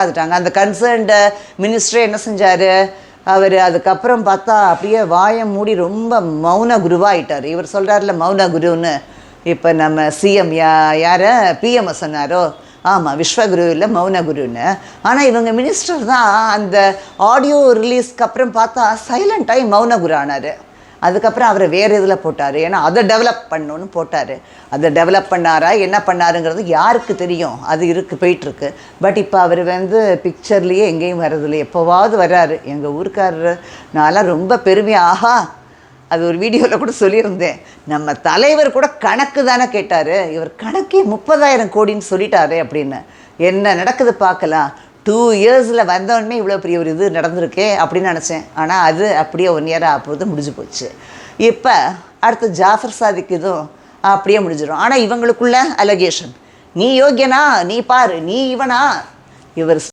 பார்த்துட்டாங்க. அந்த concerned minister என்ன செஞ்சார், அவர் அதுக்கப்புறம் பார்த்தா அப்படியே வாயை மூடி ரொம்ப மௌன குருவாகிட்டார். இவர் சொல்கிறார்ல மௌன குருன்னு, இப்போ நம்ம சிஎம் யாரை பிஎம்ஐ சொன்னாரோ, ஆமாம் விஸ்வகுரு இல்லை மௌன குருன்னு. ஆனால் இவங்க மினிஸ்டர் தான் அந்த ஆடியோ ரிலீஸ்க்கு அப்புறம் பார்த்தா சைலண்ட்டாகி மௌன குரு ஆனார். அதுக்கப்புறம் அவரை வேறு இதில் போட்டார். ஏன்னா அதை டெவலப் பண்ணணுன்னு போட்டார். அதை டெவலப் பண்ணாரா என்ன பண்ணாருங்கிறது யாருக்கு தெரியும், அது போயிட்டுருக்கு. பட் இப்போ அவர் பிக்சர்லேயே எங்கேயும் வர்றதில்லை, எப்போவாவது வர்றாரு. எங்கள் ஊருக்காரர் நான்லாம் ரொம்ப பெருமையாக, ஆஹா அது ஒரு வீடியோவில் கூட சொல்லியிருந்தேன், நம்ம தலைவர் கூட கணக்கு தானே கேட்டார், இவர் கணக்கே 30,000 கோடின்னு சொல்லிட்டாரு அப்படின்னு. என்ன நடக்குது பார்க்கலாம். 2 இயர்ஸில் வந்தோடனே இவ்வளோ பெரிய ஒரு இது நடந்திருக்கே அப்படின்னு நினச்சேன். ஆனால் அது அப்படியே 1 இயர் ஆகுது, முடிஞ்சு போச்சு. இப்போ அடுத்து ஜாஃபர் சாதிக் இதுவும் அப்படியே முடிஞ்சிடும். ஆனால் இவங்களுக்குள்ள அலகேஷன், நீ யோக்கியனா, நீ பாரு, நீ இவனா, இவர்